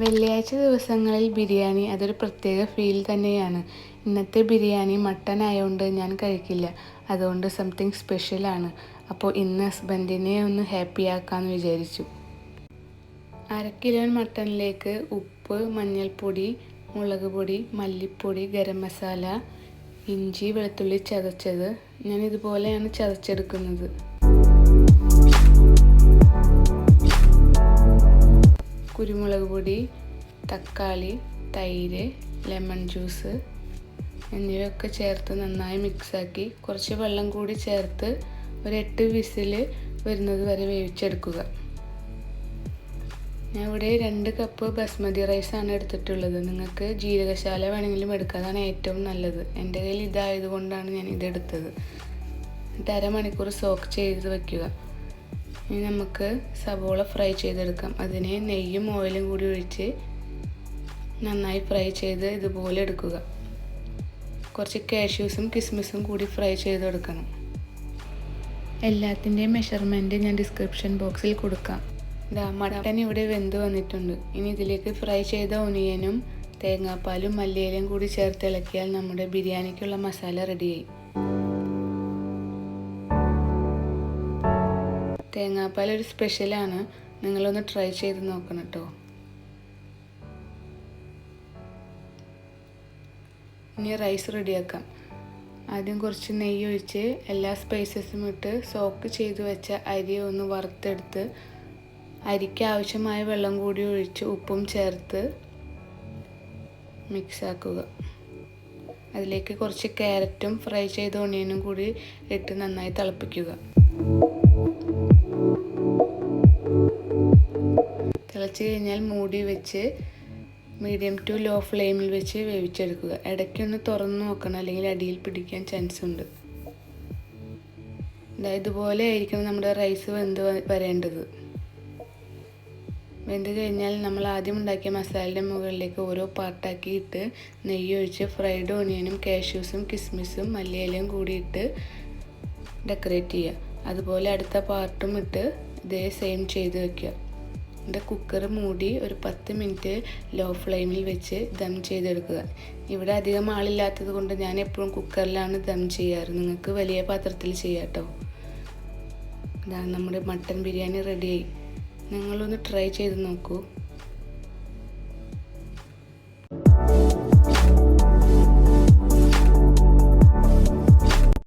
വെള്ളിയാഴ്ച ദിവസങ്ങളിൽ ബിരിയാണി അതൊരു പ്രത്യേക ഫീൽ തന്നെയാണ്. ഇന്നത്തെ ബിരിയാണി മട്ടൻ ആയതുകൊണ്ട് ഞാൻ കഴിക്കില്ല, അതുകൊണ്ട് സംതിങ് സ്പെഷ്യലാണ്. അപ്പോൾ ഇന്ന് ഹസ്ബൻഡിനെ ഒന്ന് ഹാപ്പി ആക്കാമെന്ന് വിചാരിച്ചു. 1/2 കിലോ മട്ടനിലേക്ക് ഉപ്പ്, മഞ്ഞൾപ്പൊടി, മുളക് പൊടി, മല്ലിപ്പൊടി, ഗരം മസാല, ഇഞ്ചി വെളുത്തുള്ളി ചതച്ചത്. ഞാൻ ഇതുപോലെയാണ് ചതച്ചെടുക്കുന്നത്. കുരുമുളക് പൊടി, തക്കാളി, തൈര്, ലെമൺ ജ്യൂസ് എന്നിവയൊക്കെ ചേർത്ത് നന്നായി മിക്സാക്കി കുറച്ച് വെള്ളം കൂടി ചേർത്ത് ഒരു 8 വിസിൽ വരുന്നത് വരെ വേവിച്ചെടുക്കുക. ഞാൻ ഇവിടെ 2 കപ്പ് ബസ്മതി റൈസാണ് എടുത്തിട്ടുള്ളത്. നിങ്ങൾക്ക് ജീരകശാല വേണമെങ്കിലും എടുക്കുക, അതാണ് ഏറ്റവും നല്ലത്. എൻ്റെ കയ്യിൽ ഇതായതുകൊണ്ടാണ് ഞാൻ ഇതെടുത്തത്. എന്നിട്ട് 1/2 മണിക്കൂർ സോക്ക് ചെയ്ത് വയ്ക്കുക. ഇനി നമുക്ക് സവോള ഫ്രൈ ചെയ്തെടുക്കാം. അതിന് നെയ്യും ഓയിലും കൂടി ഒഴിച്ച് നന്നായി ഫ്രൈ ചെയ്ത് ഇതുപോലെ എടുക്കുക. കുറച്ച് കാഷ്യൂസും കിസ്മിസും കൂടി ഫ്രൈ ചെയ്തെടുക്കണം. എല്ലാത്തിൻ്റെയും മെഷർമെൻറ്റ് ഞാൻ ഡിസ്ക്രിപ്ഷൻ ബോക്സിൽ കൊടുക്കാം. മട്ടൻ ഇവിടെ വെന്ത് വന്നിട്ടുണ്ട്. ഇനി ഇതിലേക്ക് ഫ്രൈ ചെയ്ത ഒനിയനും തേങ്ങാപ്പാലും മല്ലിയിലയും കൂടി ചേർത്ത് ഇളക്കിയാൽ നമ്മുടെ ബിരിയാണിക്കുള്ള മസാല റെഡിയായി. തേങ്ങാപ്പാൽ ഒരു സ്പെഷ്യലാണ്, നിങ്ങളൊന്ന് ട്രൈ ചെയ്ത് നോക്കണം കേട്ടോ. ഇനി റൈസ് റെഡിയാക്കാം. ആദ്യം കുറച്ച് നെയ്യ് ഒഴിച്ച് എല്ലാ സ്പൈസസും ഇട്ട് സോക്ക് ചെയ്ത് വെച്ച അരി ഒന്ന് വറുത്തെടുത്ത് അരിക്ക് ആവശ്യമായ വെള്ളം കൂടി ഒഴിച്ച് ഉപ്പും ചേർത്ത് മിക്സാക്കുക. അതിലേക്ക് കുറച്ച് ക്യാരറ്റും ഫ്രൈ ചെയ്ത ഒണിയനും കൂടി ഇട്ട് നന്നായി തിളപ്പിക്കുക. തിളച്ച് കഴിഞ്ഞാൽ മൂടി വെച്ച് മീഡിയം ടു ലോ ഫ്ലെയിമിൽ വെച്ച് വേവിച്ചെടുക്കുക. ഇടയ്ക്കൊന്ന് തുറന്ന് നോക്കണം, അല്ലെങ്കിൽ അടിയിൽ പിടിക്കാൻ ചാൻസ് ഉണ്ട്. ഇതുപോലെ ആയിരിക്കണം നമ്മുടെ റൈസ് വെന്ത് വരേണ്ടത്. വെന്ത് കഴിഞ്ഞാൽ നമ്മൾ ആദ്യം ഉണ്ടാക്കിയ മസാലയുടെ മുകളിലേക്ക് ഓരോ പാർട്ടാക്കി ഇട്ട് നെയ്യ് ഒഴിച്ച് ഫ്രൈഡ് ഓണിയനും കാഷ്യൂസും കിസ്മിസും മല്ലിയിലയും കൂടി ഇട്ട് ഡെക്കറേറ്റ് ചെയ്യുക. അതുപോലെ അടുത്ത പാർട്ടും ഇട്ട് ഇതേ സെയിം ചെയ്ത് വയ്ക്കുക. എൻ്റെ കുക്കർ മൂടി ഒരു 10 മിനിറ്റ് ലോ ഫ്ലെയിമിൽ വെച്ച് ദം ചെയ്തെടുക്കുക. ഇവിടെ അധികം ആളില്ലാത്തത് കൊണ്ട് ഞാൻ എപ്പോഴും കുക്കറിലാണ് ദം ചെയ്യാറ്. നിങ്ങൾക്ക് വലിയ പാത്രത്തിൽ ചെയ്യാം കേട്ടോ. ഇതാണ് നമ്മുടെ മട്ടൻ ബിരിയാണി റെഡിയായി. നിങ്ങളൊന്ന് ട്രൈ ചെയ്ത് നോക്കൂ.